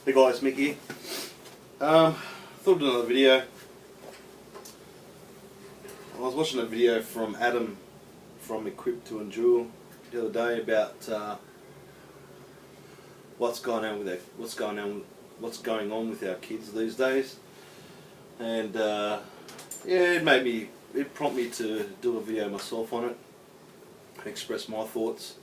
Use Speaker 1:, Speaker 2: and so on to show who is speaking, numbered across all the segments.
Speaker 1: Hey guys, Mick here. Thought I'd do another video. I was watching a video from Adam from Equip to Endure the other day about what's going on with our kids these days, and yeah, it prompted me to do a video myself on it, express my thoughts.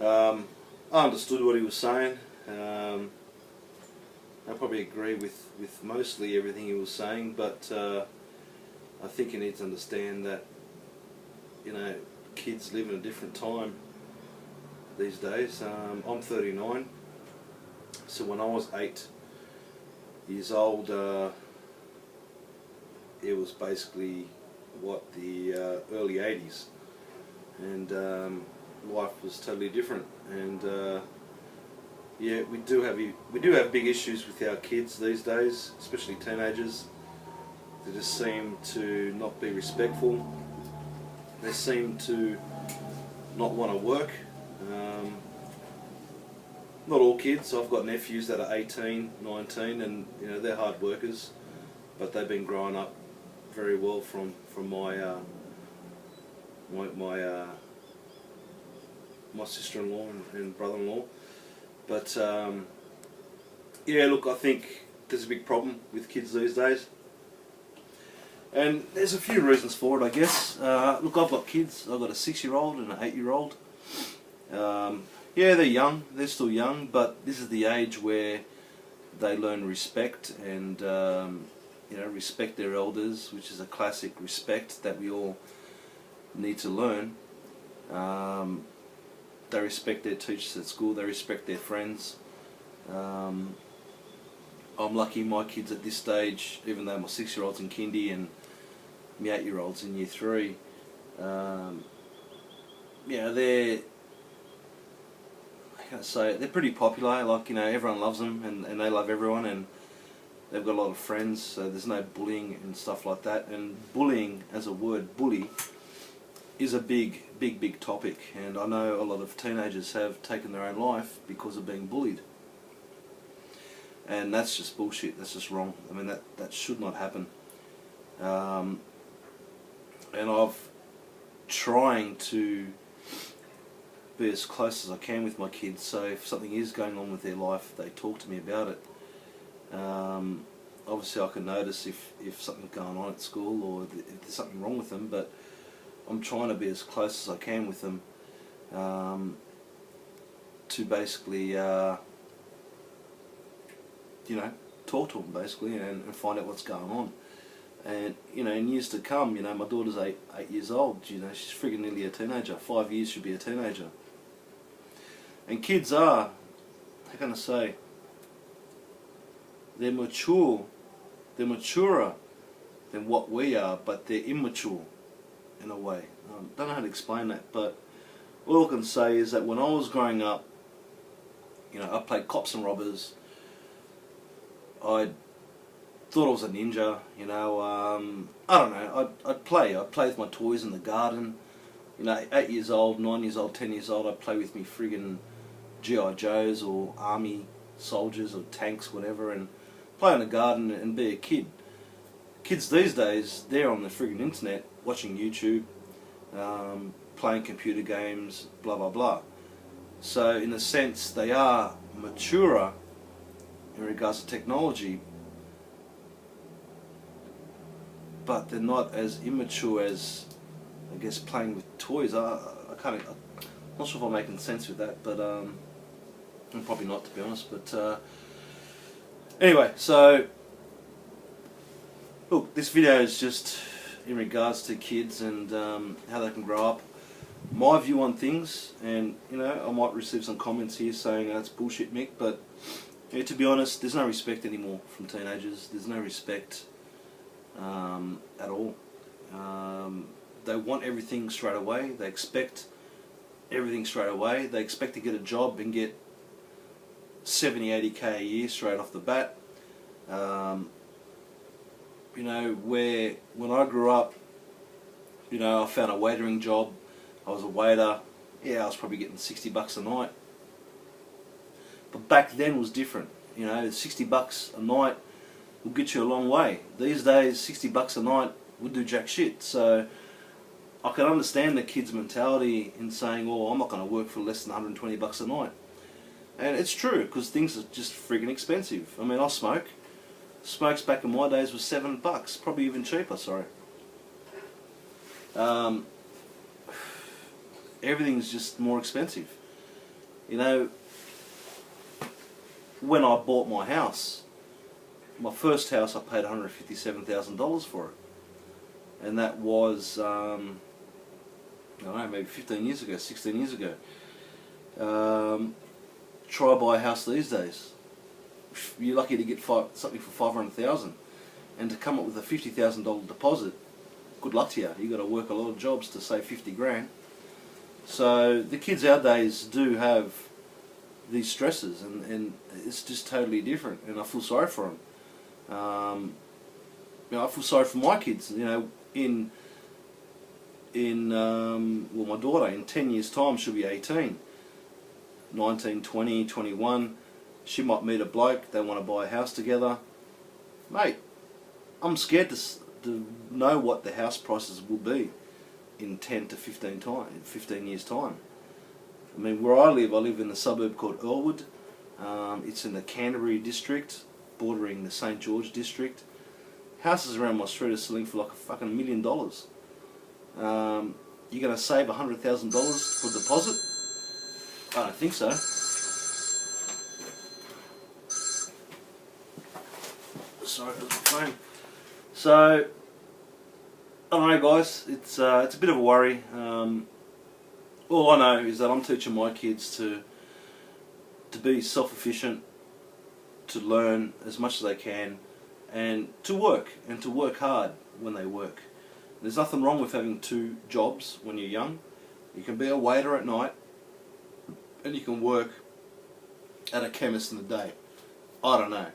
Speaker 1: I understood what he was saying. I probably agree with mostly everything he was saying, but I think you need to understand that, you know, kids live in a different time these days. I'm 39, so when I was 8 years old, it was basically the early 80s, and life was totally different. And yeah, we do have big issues with our kids these days, especially teenagers. They just seem to not be respectful. They seem to not want to work. Not all kids. I've got nephews that are 18, 19, and you know, they're hard workers, but they've been growing up very well from my sister-in-law and brother-in-law. But yeah, look, I think there's a big problem with kids these days, and there's a few reasons for it, I guess. Look, I've got kids. I've got a 6-year-old and an 8-year-old. Yeah, they're young. They're still young, but this is the age where they learn respect and you know, respect their elders, which is a classic respect that we all need to learn. They respect their teachers at school, they respect their friends. I'm lucky my kids at this stage, even though my 6-year-old's in kindy and my 8-year-old's in year 3, you know, they're pretty popular. Like, you know, everyone loves them, and they love everyone, and they've got a lot of friends, so there's no bullying and stuff like that. And bullying, as a word, bully, is a big topic, and I know a lot of teenagers have taken their own life because of being bullied, and that's just bullshit. That's just wrong. I mean, that should not happen. And I've trying to be as close as I can with my kids, so if something is going on with their life, they talk to me about it. Obviously I can notice if something's going on at school or if there's something wrong with them, but I'm trying to be as close as I can with them, to basically you know, talk to them basically and find out what's going on. And you know, in years to come, you know, my daughter's 8 years old. You know, she's friggin' nearly a teenager. 5 years she'll be a teenager. And kids are, how can I say, they're mature. They're maturer than what we are, but they're immature in a way. Don't know how to explain that, but all I can say is that when I was growing up, you know, I played cops and robbers. I thought I was a ninja, you know. I don't know, I'd play with my toys in the garden. You know, 8 years old, 9 years old, 10 years old, I'd play with me friggin' G.I. Joes or army soldiers or tanks, whatever, and play in the garden and be a kid. Kids these days, they're on the friggin' internet watching YouTube, playing computer games, blah blah blah. So in a sense, they are maturer in regards to technology, but they're not as immature as, I guess, playing with toys. I'm not sure if I'm making sense with that, but I'm probably not, to be honest. But anyway, so look, this video is just in regards to kids and how they can grow up. My view on things, and you know, I might receive some comments here saying that's bullshit, Mick, but yeah, to be honest, there's no respect anymore from teenagers. There's no respect at all. They want everything straight away. They expect everything straight away. They expect to get a job and get 70, 80k a year straight off the bat. You know, when I grew up, you know, I found a waitering job. I was a waiter. Yeah, I was probably getting $60 a night. But back then was different. You know, $60 a night will get you a long way. These days, $60 a night would do jack shit. So I can understand the kids' mentality in saying, "Oh, I'm not going to work for less than $120 a night." And it's true, because things are just friggin' expensive. I mean, I smoke. Smokes back in my days was $7, probably even cheaper. Sorry. Everything's just more expensive. You know, when I bought my house, my first house, I paid $157,000 for it, and that was I don't know, maybe 15 years ago, 16 years ago. Try buy a house these days. You're lucky to get something for $500,000, and to come up with a $50,000 deposit, good luck to you. You got to work a lot of jobs to save 50 grand. So the kids nowadays do have these stresses, and it's just totally different. And I feel sorry for them. You know, I feel sorry for my kids. You know, well, my daughter, in 10 years' time, she'll be 18. 19, 20, 21. She might meet a bloke, they want to buy a house together. Mate, I'm scared to know what the house prices will be in 10 to 15 years' time. I mean, where I live in a suburb called Earlwood. It's in the Canterbury district, bordering the St George district. Houses around my street are selling for like a fucking $1 million. You're going to save $100,000 for a deposit? I don't think so. Sorry, it was the phone. So, I don't know, guys. It's a bit of a worry. All I know is that I'm teaching my kids to be self-efficient, to learn as much as they can, and to work hard when they work. There's nothing wrong with having 2 jobs when you're young. You can be a waiter at night, and you can work at a chemist in the day. I don't know.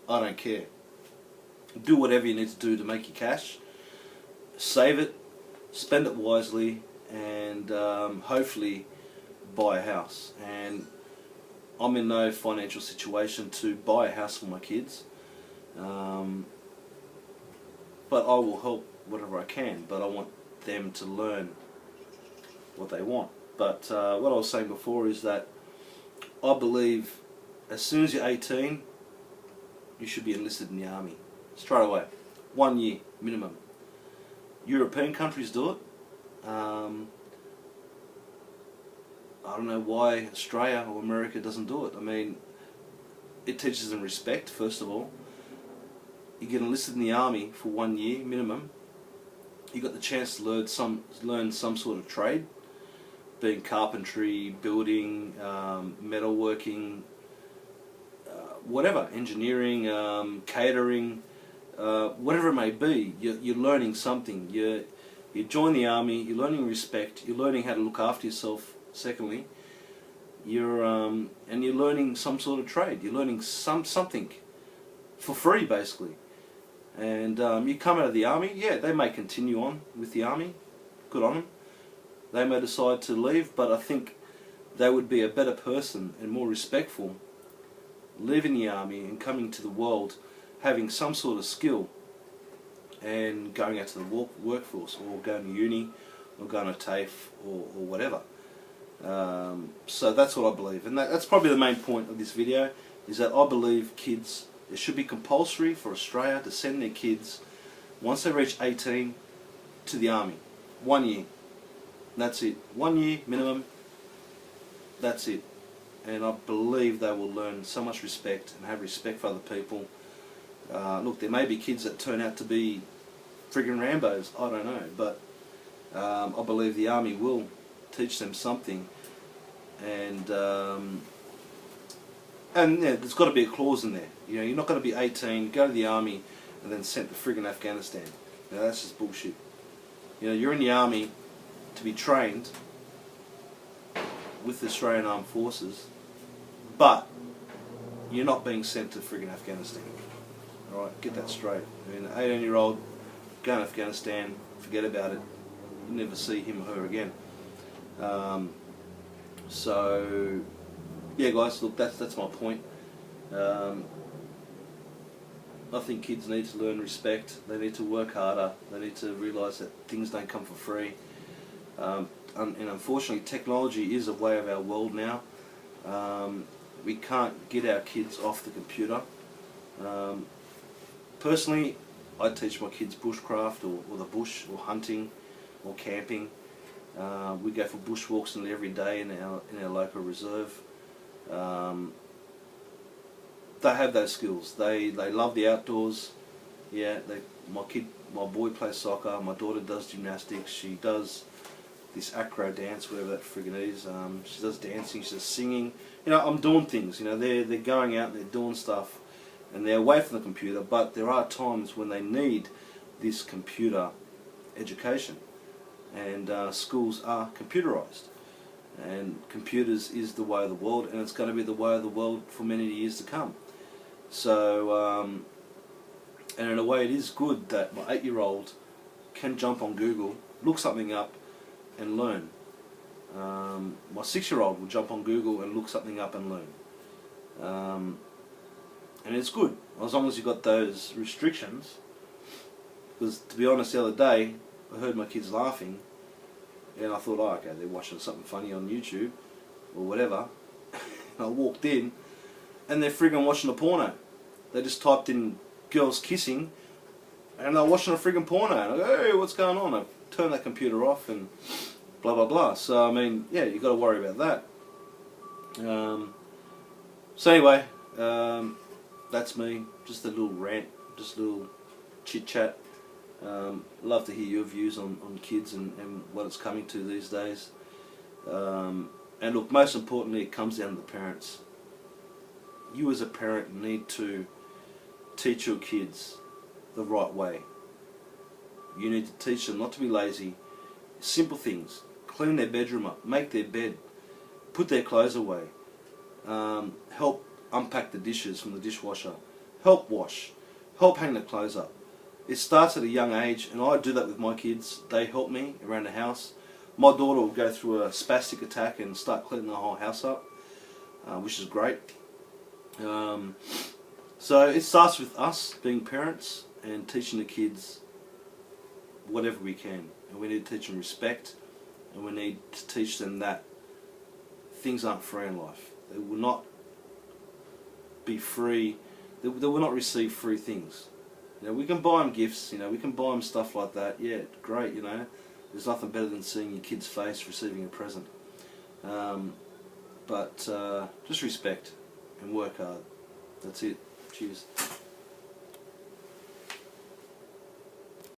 Speaker 1: I don't care. Do whatever you need to do to make your cash. Save it, spend it wisely, and hopefully buy a house. And I'm in no financial situation to buy a house for my kids, but I will help whatever I can. But I want them to learn what they want. But what I was saying before is that I believe as soon as you're 18, you should be enlisted in the army straight away. 1 year minimum. European countries do it. I don't know why Australia or America doesn't do it. I mean, it teaches them respect, first of all. You get enlisted in the army for 1 year minimum. You got the chance to learn some sort of trade, being carpentry, building, metalworking, whatever, engineering, catering, whatever it may be. You're learning something. You join the army. You're learning respect. You're learning how to look after yourself. Secondly, and you're learning some sort of trade. You're learning something for free, basically. And you come out of the army. Yeah, they may continue on with the army. Good on them. They may decide to leave, but I think they would be a better person and more respectful leaving the army and coming to the world, having some sort of skill, and going out to the workforce, or going to uni, or going to TAFE, or whatever. So that's what I believe, and that's probably the main point of this video, is that I believe kids, it should be compulsory for Australia to send their kids, once they reach 18, to the army. 1 year. That's it. 1 year minimum. That's it. And I believe they will learn so much respect and have respect for other people. Look, there may be kids that turn out to be friggin' Rambos, I don't know, but I believe the army will teach them something. And yeah, there's got to be a clause in there. You know, you're not going to be 18, go to the army, and then sent to friggin' Afghanistan. You know, that's just bullshit. You know, you're in the army to be trained with the Australian Armed Forces, but you're not being sent to friggin' Afghanistan. Alright, get that straight. I mean, an 18-year-old going to Afghanistan, forget about it. You never see him or her again. So, yeah, guys, look, that's my point. I think kids need to learn respect. They need to work harder. They need to realise that things don't come for free. And unfortunately, technology is a way of our world now. We can't get our kids off the computer. Personally, I teach my kids bushcraft or the bush or hunting or camping. We go for bushwalks nearly every day in our local reserve. They have those skills. They love the outdoors. Yeah, my boy plays soccer. My daughter does gymnastics. She does this acro dance, whatever that friggin' is. She does dancing. She does singing. You know, I'm doing things. You know, they're going out and they're doing stuff, and they're away from the computer. But there are times when they need this computer education, and schools are computerized. And computers is the way of the world, and it's going to be the way of the world for many years to come. So, and in a way it is good that my 8-year-old can jump on Google, look something up and learn. My 6-year-old will jump on Google and look something up and learn. And it's good, as long as you've got those restrictions. Because to be honest, the other day I heard my kids laughing, and I thought, oh, okay, they're watching something funny on YouTube or whatever. And I walked in, and they're friggin' watching a porno. They just typed in girls kissing, and they're watching a friggin' porno. And I go, hey, what's going on? I turn that computer off and blah blah blah. So I mean, yeah, you got to worry about that. So anyway, that's me. Just a little rant, just a little chit chat. Love to hear your views on kids and what it's coming to these days. And look, most importantly, it comes down to the parents. You as a parent need to teach your kids the right way. You need to teach them not to be lazy. Simple things. Clean their bedroom up, make their bed, put their clothes away, help unpack the dishes from the dishwasher, help wash, help hang the clothes up. It starts at a young age, and I do that with my kids. They help me around the house. My daughter will go through a spastic attack and start cleaning the whole house up, which is great. So it starts with us being parents and teaching the kids whatever we can. And we need to teach them respect, and we need to teach them that things aren't free in life. They will not be free. They will not receive free things. You know, we can buy them gifts, you know, we can buy them stuff like that. Yeah, great, you know. There's nothing better than seeing your kid's face receiving a present. But just respect and work hard. That's it. Cheers.